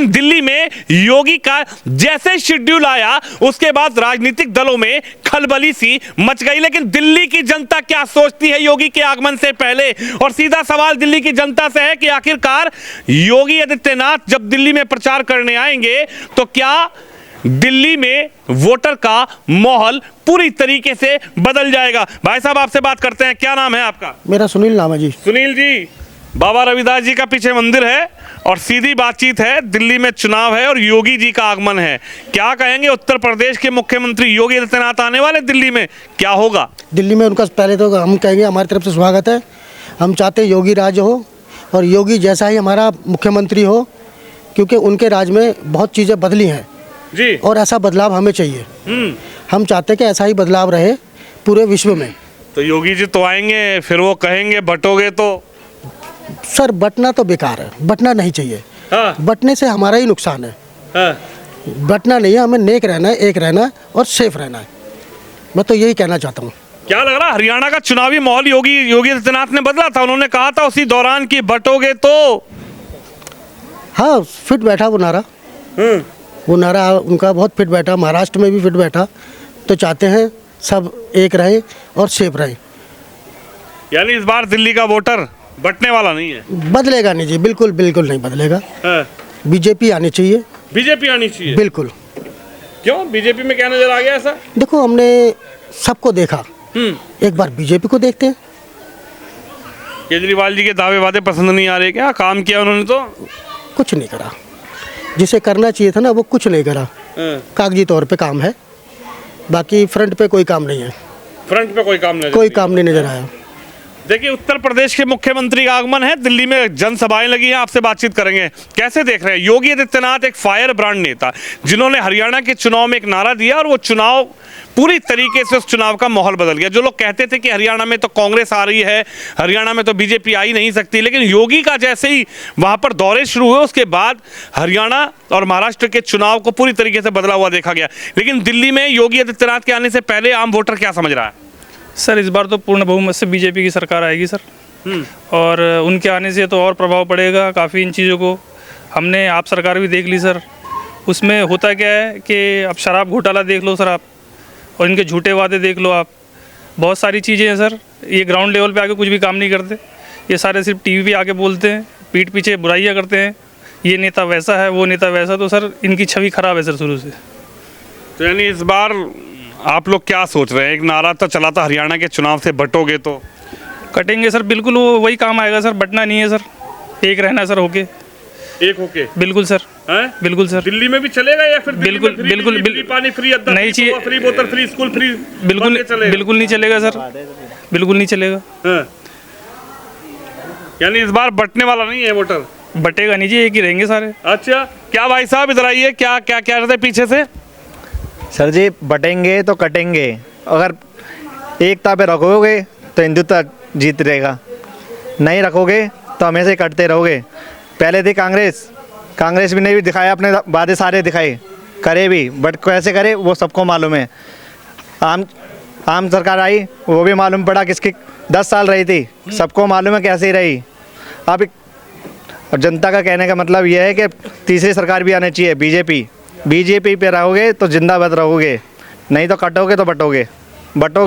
दिल्ली में योगी का जैसे शेड्यूल आया उसके बाद राजनीतिक दलों में खलबली सी मच गई। लेकिन दिल्ली की जनता क्या सोचती है योगी के आगमन से पहले? और सीधा सवाल दिल्ली की जनता से है कि आखिरकार योगी आदित्यनाथ जब दिल्ली में प्रचार करने आएंगे तो क्या दिल्ली में वोटर का माहौल पूरी तरीके से बदल जाएगा? भाई साहब आपसे बात करते हैं, क्या नाम है आपका? मेरा सुनील नाम है जी। सुनील जी, बाबा रविदास जी का पीछे मंदिर है और सीधी बातचीत है, दिल्ली में चुनाव है और योगी जी का आगमन है। क्या कहेंगे, उत्तर प्रदेश के मुख्यमंत्री योगी आदित्यनाथ आने वाले दिल्ली में, क्या होगा? दिल्ली में उनका पहले तो हम कहेंगे हमारी तरफ से स्वागत है। हम चाहते हैं योगी राज हो और योगी जैसा ही हमारा मुख्यमंत्री हो, क्योंकि उनके राज में बहुत चीज़ें बदली हैं जी और ऐसा बदलाव हमें चाहिए। हम चाहते हैं कि ऐसा ही बदलाव रहे पूरे विश्व में। तो योगी जी तो आएंगे, फिर वो कहेंगे बटोगे तो? सर बटना तो बेकार है, बटना नहीं चाहिए। हाँ। बटने से हमारा ही नुकसान है। हाँ। बटना नहीं है, हमें नेक रहना है, एक रहना है और सेफ रहना है। मैं तो यही कहना चाहता हूँ। क्या लग रहा है हरियाणा का चुनावी माहौल योगी आदित्यनाथ ने बदला था? उन्होंने कहा था उसी दौरान कि बटोगे तो। हाँ, फिट बैठा वो नारा। वो नारा उनका बहुत फिट बैठा, महाराष्ट्र में भी फिट बैठा। तो चाहते हैं सब एक रहे और सेफ रहे। यानी इस बार दिल्ली का वोटर बटने वाला नहीं है? बदलेगा नहीं जी, बिल्कुल बिल्कुल नहीं बदलेगा। हाँ। बीजेपी आनी चाहिए। बीजेपी आनी चाहिए? बिल्कुल। क्यों, बीजेपी में क्या नजर आ गया ऐसा? देखो हमने सबको देखा, एक बार बीजेपी को देखते हैं। केजरीवाल जी के दावे वादे पसंद नहीं आ रहे क्या? काम किया उन्होंने तो? कुछ नहीं करा, जिसे करना चाहिए था ना वो कुछ नहीं करा। कागजी तौर पे काम है, बाकी फ्रंट पे कोई काम नहीं है। फ्रंट पे कोई काम नहीं, कोई काम नहीं नजर आया। देखिए, उत्तर प्रदेश के मुख्यमंत्री का आगमन है, दिल्ली में जनसभाएं लगी हैं, आपसे बातचीत करेंगे। कैसे देख रहे हैं योगी आदित्यनाथ, एक फायर ब्रांड नेता जिन्होंने हरियाणा के चुनाव में एक नारा दिया और वो चुनाव पूरी तरीके से, उस चुनाव का माहौल बदल गया। जो लोग कहते थे कि हरियाणा में तो कांग्रेस आ रही है, हरियाणा में तो बीजेपी आ ही नहीं सकती, लेकिन योगी का जैसे ही वहां पर दौरे शुरू हुए उसके बाद हरियाणा और महाराष्ट्र के चुनाव को पूरी तरीके से बदला हुआ देखा गया। लेकिन दिल्ली में योगी आदित्यनाथ के आने से पहले आम वोटर क्या समझ रहा है? सर इस बार तो पूर्ण बहुमत से बीजेपी की सरकार आएगी सर। और उनके आने से तो और प्रभाव पड़ेगा काफ़ी इन चीज़ों को। हमने आप सरकार भी देख ली सर, उसमें होता क्या है कि अब शराब घोटाला देख लो सर आप, और इनके झूठे वादे देख लो आप। बहुत सारी चीज़ें हैं सर, ये ग्राउंड लेवल पे आके कुछ भी काम नहीं करते। ये सारे सिर्फ टीवी पे आके बोलते हैं, पीठ पीछे बुराइयाँ करते हैं, ये नेता वैसा है, वो नेता वैसा। तो सर इनकी छवि खराब है सर शुरू से। तो यानी इस बार आप लोग क्या सोच रहे हैं? एक नारा तो चला था हरियाणा के चुनाव से, बटोगे तो? कटेंगे सर, बिल्कुल वो वही काम आएगा सर। बटना नहीं है सर, एक रहना सर, होके एक होके। बिल्कुल सर। हैं? बिल्कुल सर। दिल्ली में भी चलेगा या फिर बिल्कुल बिल्कुल पानी फ्री, अद्दा नहीं चाहिए, फ्री बोतल फ्री, स्कूल फ्री? बिल्कुल नहीं चलेगा सर, बिल्कुल नहीं चलेगा। यानी इस बार बटने वाला नहीं है वोटर? बटेगा नहीं जी, एक ही रहेंगे सारे। अच्छा, क्या भाई साहब इधर आइए, क्या क्या क्या रहते पीछे से? सर जी बटेंगे तो कटेंगे। अगर एकता पे रखोगे तो हिंदुत्व जीत रहेगा, नहीं रखोगे तो हमेशा ही कटते रहोगे। पहले थी कांग्रेस भी ने भी दिखाया, अपने वादे सारे दिखाए, करे भी, बट कैसे करे वो सबको मालूम है। आम सरकार आई, वो भी मालूम पड़ा किसकी 10 साल रही थी, सबको मालूम है कैसे ही रही। अब और जनता का कहने का मतलब यह है कि तीसरी सरकार भी आनी चाहिए, बीजेपी पे रहोगे तो जिंदाबाद रहोगे, नहीं तो कटोगे तो बटोगे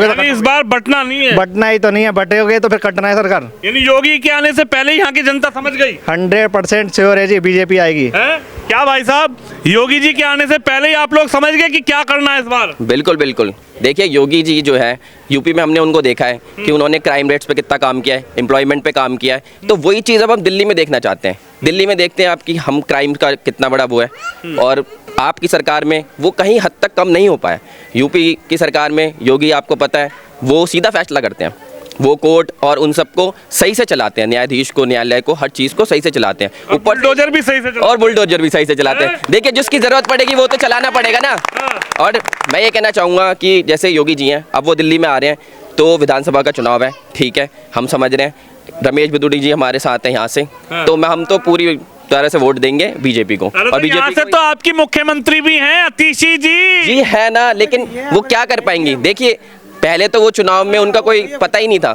तो इस बार बटना नहीं है? बटना ही तो नहीं है, बटेगे तो फिर कटना है सरकार। यानी योगी के आने से पहले ही यहाँ की जनता समझ गई? 100% श्योर है जी, बीजेपी आएगी। है? क्या भाई साहब, योगी जी के आने से पहले ही आप लोग समझ गए कि क्या करना है इस बार? बिल्कुल बिल्कुल। देखिए योगी जी जो है, यूपी में हमने उनको देखा है कि उन्होंने क्राइम रेट्स पे कितना काम किया है, एम्प्लॉयमेंट पे काम किया है। तो वही चीज़ अब हम दिल्ली में देखना चाहते हैं। दिल्ली में देखते हैं आप कि हम क्राइम का कितना बड़ा वो है, और आपकी सरकार में वो कहीं हद तक कम नहीं हो पाया। यूपी की सरकार में योगी, आपको पता है, वो सीधा फैसला करते हैं, वो कोर्ट और उन सबको सही से चलाते हैं, न्यायाधीश को, न्यायालय को, हर चीज़ को सही से चलाते हैं। ऊपर बुलडोजर भी सही से और बुलडोजर भी सही से चलाते हैं। देखिए जिसकी ज़रूरत पड़ेगी वो तो चलाना पड़ेगा ना। और मैं ये कहना चाहूँगा कि जैसे योगी जी हैं, अब वो दिल्ली में आ रहे हैं, तो विधानसभा का चुनाव है, ठीक है, हम समझ रहे हैं। रमेश बिदुड़ी जी हमारे साथ हैं यहाँ से, तो हम तो पूरी तरह से वोट देंगे बीजेपी को। और बीजेपी से तो आपकी मुख्यमंत्री भी हैं, अतिशी जी है ना, लेकिन वो क्या कर पाएंगी? देखिए पहले तो वो चुनाव में उनका कोई पता ही नहीं था,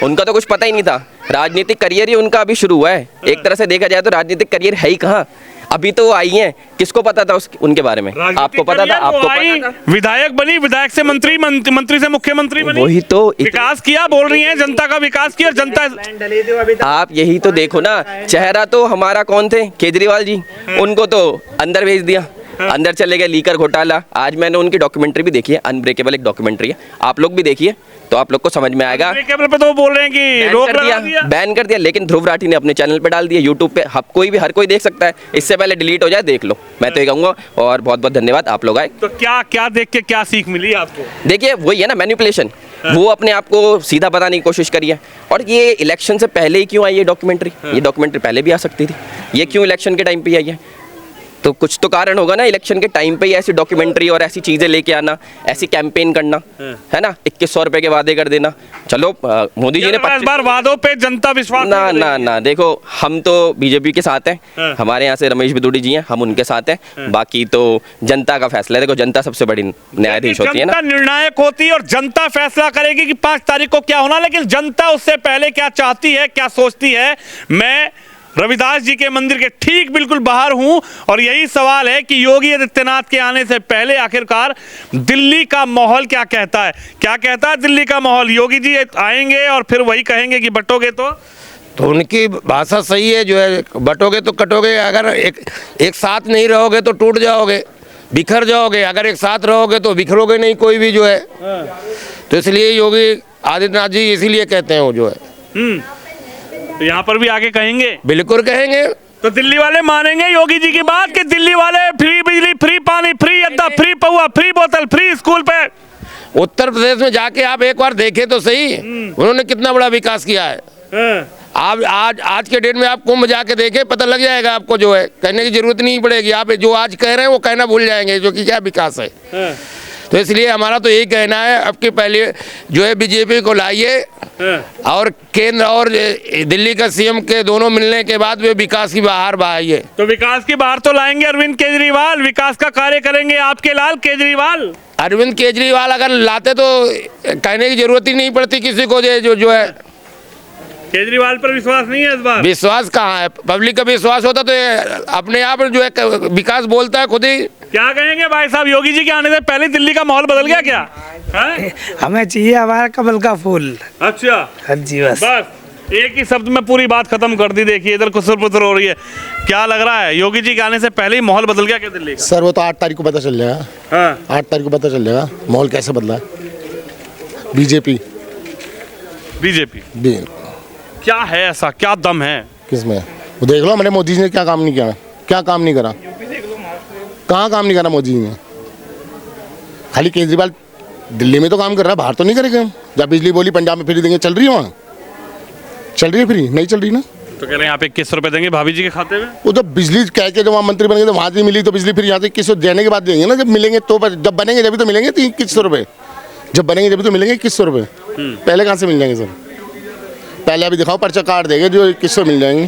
उनका तो कुछ पता ही नहीं था। राजनीतिक करियर ही उनका अभी शुरू हुआ है। एक तरह से देखा जाए तो राजनीतिक करियर है ही कहाँ। अभी तो वो आई हैं, किसको पता था उनके बारे में? आपको पता था? आपको पता था? विधायक बनी, विधायक से मंत्री, मंत्री से मुख्यमंत्री बनी, वही तो विकास किया, बोल रही हैं जनता का विकास किया। जनता आप यही तो देखो ना, चेहरा तो हमारा कौन थे? केजरीवाल जी, उनको तो अंदर भेज दिया, अंदर चले गए, लीकर घोटाला। आज मैंने उनकी डॉक्यूमेंट्री भी देखी है, अनब्रेकेबल एक डॉक्यूमेंट्री है, आप लोग भी देखिए तो आप लोग को समझ में आएगा। अनब्रेकेबल पे तो बोल रहे हैं कि रोक लगा दिया, बैन कर दिया, लेकिन ध्रुव राठी ने अपने चैनल पे डाल दिया, यूट्यूब पे हर कोई देख सकता है। इससे पहले डिलीट हो जाए, देख लो, मैं तो ये कहूँगा। और बहुत बहुत धन्यवाद, आप लोग आए। तो क्या क्या देख के क्या सीख मिली आपको? देखिए वही है ना, मैनिपुलेशन, वो अपने आप को सीधा बताने की कोशिश करी है। और ये इलेक्शन से पहले ही क्यों आई ये डॉक्यूमेंट्री? ये डॉक्यूमेंट्री पहले भी आ सकती थी, ये क्यों इलेक्शन के टाइम पे आई है? तो कुछ तो कारण होगा ना, इलेक्शन के टाइम पे ही ऐसी डॉक्यूमेंट्री और ऐसी चीजें लेके आना, ऐसी कैंपेन करना, है ना? 2100 रुपए के वादे कर देना। चलो मोदी जी ने 25 बार वादों पे जनता विश्वास ना ना ना, देखो हम तो बीजेपी के साथ हैं, हमारे यहाँ से रमेश बिदुड़ी जी हैं, हम उनके साथ हैं। बाकी तो जनता का फैसला है। देखो जनता सबसे बड़ी न्यायाधीश होती है ना, जनता निर्णायक होती है और जनता फैसला करेगी कि 5 तारीख को क्या होना। लेकिन जनता उससे पहले क्या चाहती है, क्या सोचती है? मैं रविदास जी के मंदिर के ठीक बिल्कुल बाहर हूं और यही सवाल है कि योगी आदित्यनाथ के आने से पहले आखिरकार दिल्ली का माहौल क्या कहता है? क्या कहता है दिल्ली का माहौल? योगी जी आएंगे और फिर वही कहेंगे कि बटोगे तो उनकी भाषा सही है, जो है बटोगे तो कटोगे। अगर एक साथ नहीं रहोगे तो टूट जाओगे, बिखर जाओगे। अगर एक साथ रहोगे तो बिखरोगे नहीं कोई भी, जो है। तो इसलिए योगी आदित्यनाथ जी इसीलिए कहते हैं वो, जो है। तो यहाँ पर भी आगे कहेंगे, बिल्कुल कहेंगे। तो दिल्ली वाले मानेंगे योगी जी की बात कि दिल्ली वाले फ्री बिजली, फ्री पानी, फ्री अड्डा, फ्री पौवा, फ्री बोतल, फ्री स्कूल पे। उत्तर प्रदेश में जाके आप एक बार देखें तो सही, उन्होंने कितना बड़ा विकास किया है। आप आज के डेट में आप कुंभ जाके देखें, पता लग जाएगा आपको, जो है। कहने की जरूरत नहीं पड़ेगी, आप जो आज कह रहे हैं वो कहना भूल जाएंगे, जो कि क्या विकास है। तो इसलिए हमारा तो यही कहना है, अब की पहले जो है बीजेपी को लाइए और केंद्र और दिल्ली का सीएम के दोनों मिलने के बाद वे विकास की बहार बहाइए। तो विकास की बहार तो लाएंगे अरविंद केजरीवाल, विकास का कार्य करेंगे आपके लाल केजरीवाल। अरविंद केजरीवाल अगर लाते तो कहने की जरूरत ही नहीं पड़ती किसी को, जो है। केजरीवाल पर विश्वास नहीं है इस बार? विश्वास कहाँ है? पब्लिक का विश्वास होता तो ये अपने आप जो है विकास बोलता है खुद ही। क्या कहेंगे भाई साहब, योगी जी के आने से पहले दिल्ली का माहौल बदल गया क्या? हमें चाहिए हमारा कमल का फूल। अच्छा, हाँ जी, बस एक ही शब्द में पूरी बात खत्म कर दी। देखिए इधर कुसर-पुसर हो रही है। क्या लग रहा है, योगी जी के आने से पहले ही माहौल बदल गया क्या दिल्ली का? सर वो तो 8 तारीख को पता चल जाएगा। हाँ। 8 तारीख को पता चल जाएगा माहौल कैसे बदला। बीजेपी क्या है ऐसा, क्या दम है किसमें? वो देख लो, मैंने मोदी जी ने क्या काम नहीं किया, क्या काम नहीं करा, कहाँ काम नहीं करा मोदी जी ने। खाली केजरीवाल दिल्ली में तो काम कर रहा है, बाहर तो नहीं करेगा। जब बिजली बोली पंजाब में फ्री देंगे, चल रही है वहाँ? चल रही है फ्री? नहीं चल रही ना। तो कह रहे हैं यहाँ पे 21 रुपए देंगे भाभी जी के खाते में। वो तो बिजली कह के जब वहाँ मंत्री बनेंगे तो वहाँ से मिली, तो बिजली फ्री यहाँ से 2100 देने के बाद देंगे ना। जब मिलेंगे तो, जब बनेंगे जब तो मिलेंगे 2100 रुपये। जब बनेंगे जब तो मिलेंगे 2100 रुपये। पहले कहाँ से मिल जाएंगे सर? पहले अभी दिखाओ, पर्चा कार्ड देंगे जो 2100 मिल जाएंगे।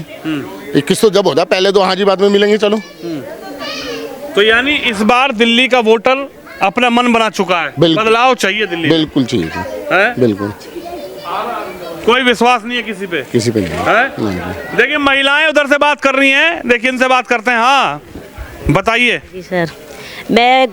2100 जब होता पहले तो हाँ जी बाद में मिलेंगे। चलो, तो यानी इस बार दिल्ली का वोटर अपना मन बना चुका है, बदलाव चाहिए दिल्ली। बिल्कुल चाहिए, बिल्कुल। कोई विश्वास नहीं है किसी पे, नहीं। देखिए महिलाएं उधर से बात कर रही हैं, देखिए इनसे बात करते हैं। हाँ बताइए। जी सर, मैं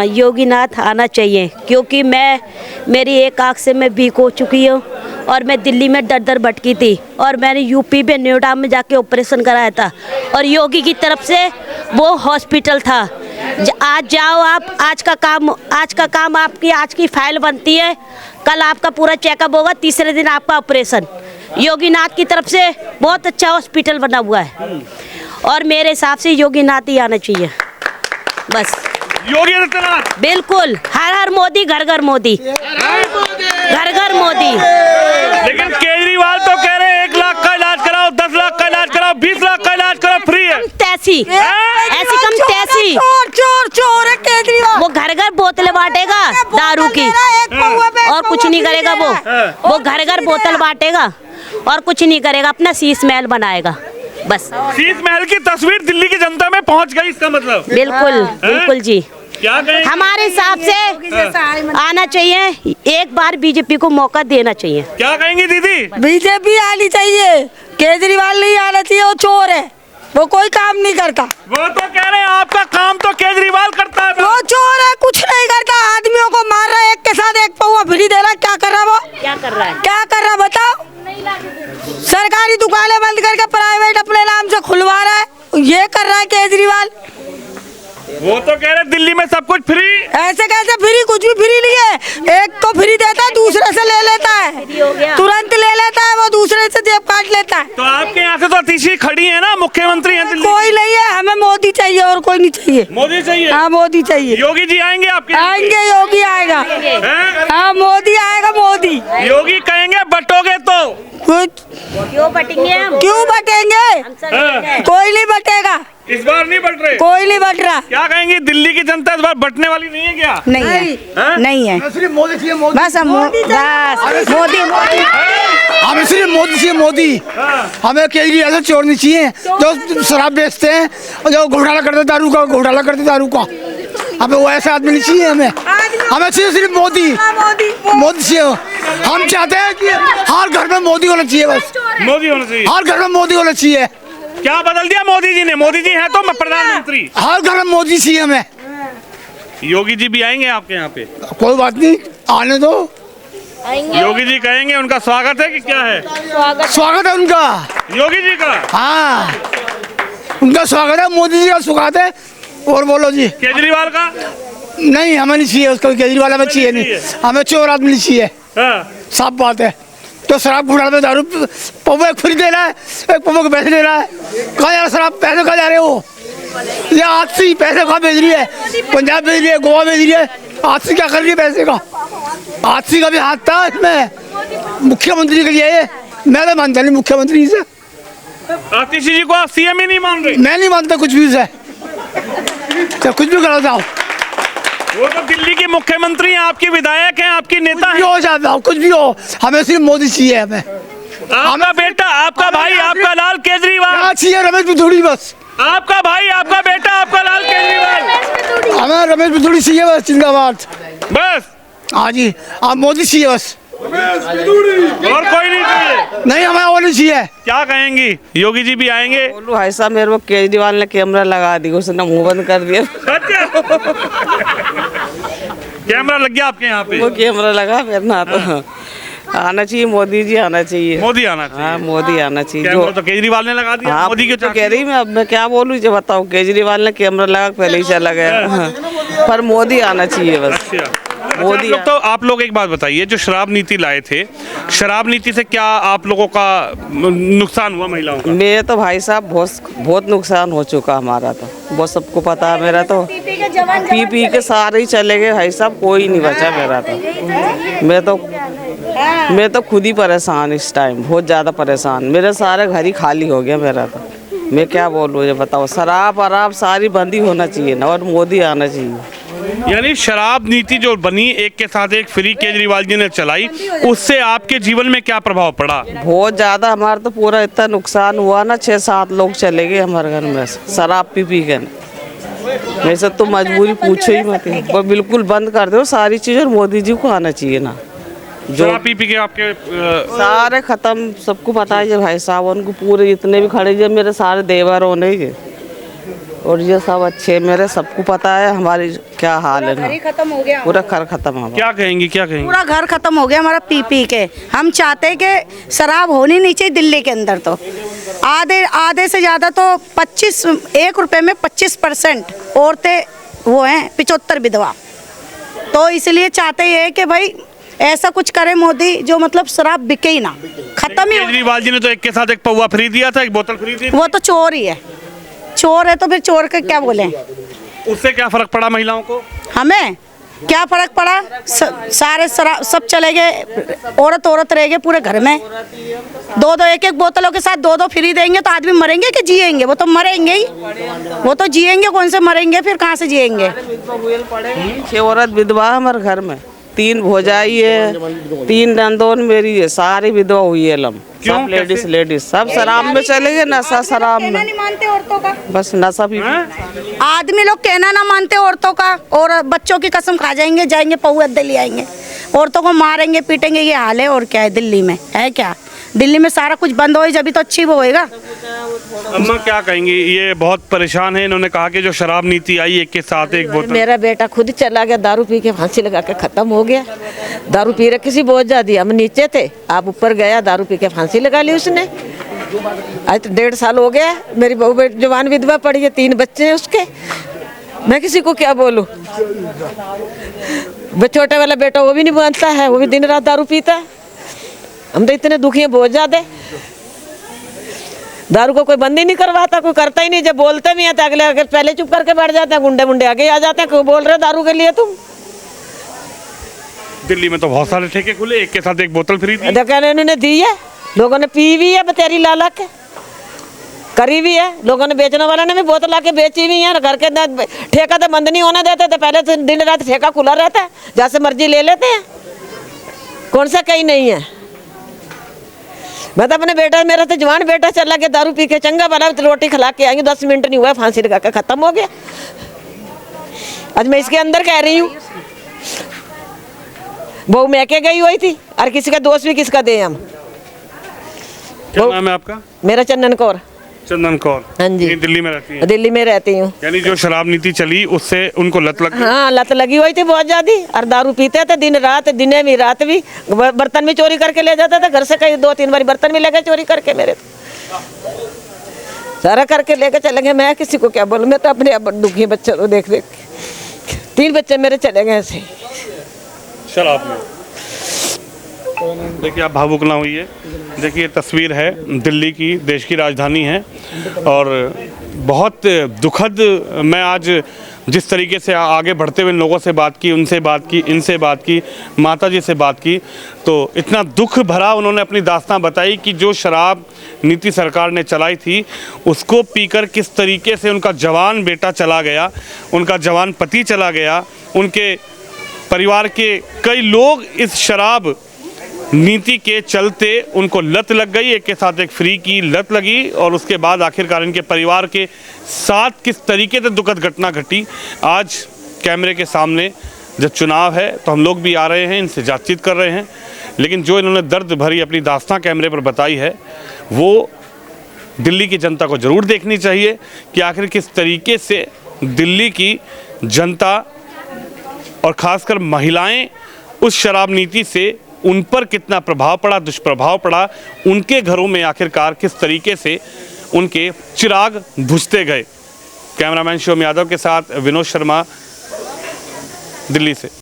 योगीनाथ आना चाहिए, क्योंकि मेरी एक आँख से मैं वीक हो चुकी हूँ और मैं दिल्ली में दर दर भटकी थी और मैंने यूपी में नोएडा में जाके ऑपरेशन कराया था और योगी की तरफ से वो हॉस्पिटल था। आज जाओ आप, आज का काम आपकी आज की फाइल बनती है, कल आपका पूरा चेकअप होगा, तीसरे दिन आपका ऑपरेशन। योगीनाथ की तरफ से बहुत अच्छा हॉस्पिटल बना हुआ है और मेरे हिसाब से योगीनाथ ही आना चाहिए बस। योगी आदित्यनाथ बिल्कुल। हर हर मोदी, घर घर मोदी, घर घर मोदी। लेकिन केजरीवाल तो कह रहे हैं 1 लाख का इलाज कराओ, 10 लाख का इलाज कराओ, 20 लाख का इलाज कराओ, फ्री है। तैसी ऐसी कम तैसी, चोर है केजरीवाल। वो घर घर बोतलें बांटेगा दारू की और कुछ नहीं करेगा। वो घर घर बोतल बांटेगा और कुछ नहीं करेगा, अपना शीश महल बनाएगा बस। शीश महल की तस्वीर दिल्ली की जनता में पहुंच गई, इसका मतलब? बिल्कुल बिल्कुल जी। क्या कहें? हमारे हिसाब से आना चाहिए, एक बार बीजेपी को मौका देना चाहिए। क्या कहेंगी दीदी? बीजेपी आनी चाहिए, केजरीवाल नहीं आना चाहिए, वो चोर है, वो कोई काम नहीं करता। वो तो कह रहे हैं आपका काम तो केजरीवाल करता है। वो चोर है, कुछ नहीं करता, आदमियों को मार रहा है, एक के साथ एक पौवा फ्री दे रहा है। क्या कर रहा है वो? क्या कर रहा है? क्या कर रहा है बताओ? सरकारी दुकानें बंद करके प्राइवेट अपने नाम से खुलवा रहा है। ये कर रहा है केजरीवाल। वो तो कह रहे दिल्ली में सब कुछ फ्री। ऐसे कैसे फ्री? कुछ भी फ्री नहीं है। एक को फ्री देता है, दूसरे से ले लेता है, तुरंत ले लेता है, वो दूसरे से जेब काट लेता है। तो आपके यहाँ से तो अतिशी खड़ी है ना, मुख्यमंत्री हैं दिल्ली। कोई नहीं है, हमें मोदी चाहिए और कोई नहीं चाहिए। मोदी चाहिए? हाँ मोदी चाहिए। योगी जी आएंगे आपके? आएंगे, योगी आएगा। हैं? हाँ मोदी आएगा, मोदी। योगी कहेंगे बटोगे तो कुछ क्यों बटेंगे हम? क्यों बटेंगे? हाँ। कोई नहीं बटेगा, इस बार नहीं बट रहे। कोई नहीं बट रहा। क्या कहेंगे, दिल्ली की जनता इस बार बटने वाली नहीं है क्या? नहीं है, हैं? नहीं है। बस हम मोदी मोदी हमें सिर्फ मोदी चाहिए, मोदी। हमें केजरीवाल ऐसे चोर नहीं चाहिए जो शराब बेचते हैं और जो घोटाला करते दारू का। हमें वो ऐसा आदमी नहीं चाहिए। हमें चाहिए सिर्फ मोदी चाहिए। हम चाहते हैं कि हर घर में मोदी होना चाहिए, बस मोदी होना चाहिए। हर घर में मोदी होना चाहिए। क्या बदल दिया मोदी जी ने? मोदी जी हैं तो प्रधानमंत्री। हर घर में मोदी चाहिए हमें। योगी जी भी आएंगे आपके यहाँ पे? कोई बात नहीं, आने दो। योगी जी कहेंगे, उनका स्वागत है कि क्या है? स्वागत है उनका, योगी जी का। हाँ उनका स्वागत है, मोदी जी का स्वागत है। और बोलो जी। केजरीवाल का नहीं, हमें नहीं चाहिए उसका, केजरीवाल हमें चाहिए नहीं। हमें चोर आदमी नहीं चाहिए, साफ बात है। तो शराब घोटाले में दारू पौवा एक फ्री दे रहा है, एक पौवा के पैसे दे रहा है। कहाँ जा रहा शराब? पैसे कहाँ जा रहे हो? ये आज से पैसे कहाँ भेज रही है? पंजाब भेज रही है, गोवा भेज रही है। आज से क्या कर रही है पैसे का? आज से का भी हाथ था इसमें मुख्यमंत्री के लिए। मैं तो मानता नहीं मुख्यमंत्री से। आतिशी जी को आप सीएम ही नहीं मान रहे? मैं नहीं मानता कुछ भी से, तो कुछ भी करो जाओ। वो तो दिल्ली के मुख्यमंत्री हैं, आपके विधायक हैं, आपकी नेता हैं। हो जाता कुछ भी हो, हमें सिर्फ मोदी चाहिए। हमें आपका बेटा, आपका भाई, आपका लाल केजरीवाल। क्या चाहिए? रमेश बिधूड़ी बस। आपका भाई, आपका बेटा, आपका लाल केजरीवाल। हमें रमेश बिधूड़ी चाहिए बस, जिंदाबाद। बस हाँ जी, आप मोदी चाहिए बस, और कोई नहीं चाहिए। नहीं हमें और नहीं चाहिए। क्या कहेंगी? योगी जी भी आएंगे? बोलू भाई साहब, मेरे को केजरीवाल ने कैमरा लगा दी, उसने मुंह बंद कर दिया। कैमरा लग गया आपके यहाँ पे? वो कैमरा लगा मेरे ना, तो आना चाहिए मोदी जी, आना चाहिए। मोदी आना चाहिए। हाँ मोदी आना चाहिए। कैमरा तो केजरीवाल ने लगा दिया। हाँ मोदी के तो कह रही मैं, अब मैं क्या बोलूँ जो बताओ। केजरीवाल ने कैमरा लगा पहले ही चला गया। हाँ, पर मोदी आना चाहिए बस। मोदी। आप लोग एक बात बताइए, जो शराब नीति लाए थे, शराब नीति से क्या आप लोगों का नुकसान हुआ महिलाओं का? मेरे तो भाई साहब बहुत नुकसान हो चुका हमारा, तो वो सबको पता है। मेरा तो पी के सारे ही चले गए भाई साहब, कोई नहीं बचा मेरा तो। मैं तो खुद ही परेशान इस टाइम, बहुत ज़्यादा परेशान। मेरे सारे घर ही खाली हो गया मेरा तो। मैं क्या बोलूँ ये बताओ। शराब वराब सारी बंदी होना चाहिए ना, और मोदी आना चाहिए। यानी शराब नीति जो बनी, एक के साथ एक फ्री केजरीवाल जी ने चलाई, उससे आपके जीवन में क्या प्रभाव पड़ा? बहुत ज़्यादा। हमारा तो पूरा इतना नुकसान हुआ ना, 6-7 लोग चले गए हमारे घर में शराब पी के। वैसे तो मजबूरी पूछो ही मत, वो बिल्कुल बंद कर दो सारी चीज़, और मोदी जी को आना चाहिए ना। जो पी के आपके सारे खत्म, सबको पता है भाई साहब। उनको पूरे जितने भी खड़े जो मेरे सारे देवर होने के, और ये सब अच्छे मेरे, सबको पता है हमारी क्या हाल है ना। खत्म हो गया, पूरा घर खत्म हो गया। क्या कहेंगी, क्या कहेंगी? पूरा घर खत्म हो गया हमारा पी के। हम चाहते हैं कि शराब होनी नहीं चाहिए दिल्ली के अंदर। तो आधे से ज़्यादा तो 1 रुपए में 25% औरतें वो हैं 75 विधवा। तो इसलिए चाहते हैं कि भाई ऐसा कुछ करे मोदी, जो मतलब शराब बिके ही ना, खत्म ही। केजरीवाल जी ने तो एक के साथ एक पौवा फ्री दिया था, एक बोतल फ्री दी। वो तो चोर ही है, चोर है तो फिर चोर का क्या बोले। उससे क्या फर्क पड़ा महिलाओं को? हमें क्या फर्क पड़ा? सारे शराब सब चले गए, औरत रह गए पूरे घर में। 2-2 एक बोतलों के साथ 2-2 फ्री देंगे तो आदमी मरेंगे कि जिएंगे? वो तो मरेंगे ही, वो तो जिएंगे कौन से मरेंगे, फिर कहाँ से जिएंगे? 6 औरत विधवा हमारे घर में, 3 भौजाई है, 3 नंदोन मेरी है, सारी विधवा हुई है। सब लेडीज सब शराब में चले गए, नशा शराब में। नहीं मानते औरतों का, बस नशा भी। आदमी लोग कहना ना मानते औरतों का, और बच्चों की कसम खा जाएंगे पौवे अद्दे ले आएंगे, औरतों को मारेंगे पीटेंगे। ये हाल है, और क्या है दिल्ली में है? क्या दिल्ली में सारा कुछ बंद हो जब तो अच्छी वो होएगा। अम्मा क्या कहेंगी, ये बहुत परेशान है, इन्होंने कहा कि जो शराब नीति आई एक के साथ एक बोतल। मेरा बेटा खुद चला गया, दारू पी के फांसी लगा के खत्म हो गया। दारू पी रखी सी बहुत ज्यादा, हम नीचे थे, आप ऊपर गया, दारू पी के फांसी लगा ली उसने। आज तो 1.5 साल हो गया, मेरी बहू जवान विधवा पड़ी है, 3 बच्चे हैं उसके, मैं किसी को क्या बोलूं। छोटा वाला बेटा वो भी नहीं मानता है, वो भी दिन रात दारू पीता है। हम तो इतने दुखी हैं बहुत ज्यादा, दारू को कोई बंद ही नहीं करवाता, कोई करता ही नहीं। जब बोलते भी हैं तो अगले अगर पहले चुप करके बैठ जाते हैं, गुंडे मुंडे आगे आ जाते हैं, क्यों बोल रहे दारू के लिए तुम। दिल्ली में तो बहुत सारे ठेके खुले, एक के साथ एक बोतल फ्री थी। उन्होंने दी है, लोगों ने पी भी है, बतेरी ला के करी भी है, लोगों ने बेचने वालों ने भी बोतल ला के बेची भी है। घर के ठेका तो बंद नहीं होने देते थे, पहले तो दिन रात ठेका खुला रहता है, जहाँ से मर्जी ले लेते हैं, कौन सा कहीं नहीं है। मैं तो अपने बेटा, मेरा तो जवान बेटा चला गया दारू पी के, चंगा भला तो रोटी खिला के आएंगे, 10 मिनट नहीं हुआ फांसी लगा के खत्म हो गया। आज मैं इसके अंदर कह रही हूँ, बहू मैके गई हुई थी और किसी का दोस्त भी किसका दे हम। क्या नाम है आपका? मेरा चंदन कौर। चंदन कौर। हाँ जी, दिल्ली में रहती है? दिल्ली में रहती हूँ। यानी जो शराब नीति चली उससे उनको लत लग गई? हाँ, लत लगी हुई थी बहुत ज्यादा, और दारू पीते थे दिन रात, दिन भी रात भी, बर्तन भी चोरी करके ले जाते थे घर से, कई 2-3 बार बर्तन भी ले गए चोरी करके, मेरे सारा करके लेके चले गए। मैं किसी को क्या बोलूँ, मैं तो अपने आप दुखी बच्चों को देख देख के, 3 बच्चे मेरे चले गए ऐसे शराब में। देखिए आप भावुक ना हुई है, देखिए तस्वीर है दिल्ली की, देश की राजधानी है, और बहुत दुखद। मैं आज जिस तरीके से आगे बढ़ते हुए लोगों से बात की, उनसे बात की, इनसे बात की, माता जी से बात की, तो इतना दुख भरा उन्होंने अपनी दास्तां बताई कि जो शराब नीति सरकार ने चलाई थी उसको पीकर किस तरीके से उनका जवान बेटा चला गया, उनका जवान पति चला गया, उनके परिवार के कई लोग इस शराब नीति के चलते उनको लत लग गई, एक के साथ एक फ्री की लत लगी, और उसके बाद आखिरकार इनके परिवार के साथ किस तरीके से दुखद घटना घटी। आज कैमरे के सामने जब चुनाव है तो हम लोग भी आ रहे हैं, इनसे बातचीत कर रहे हैं, लेकिन जो इन्होंने दर्द भरी अपनी दास्तां कैमरे पर बताई है वो दिल्ली की जनता को ज़रूर देखनी चाहिए कि आखिर किस तरीके से दिल्ली की जनता और ख़ासकर महिलाएं उस शराब नीति से उन पर कितना प्रभाव पड़ा, दुष्प्रभाव पड़ा, उनके घरों में आखिरकार किस तरीके से उनके चिराग बुझते गए। कैमरामैन शिवम यादव के साथ विनोद शर्मा, दिल्ली से।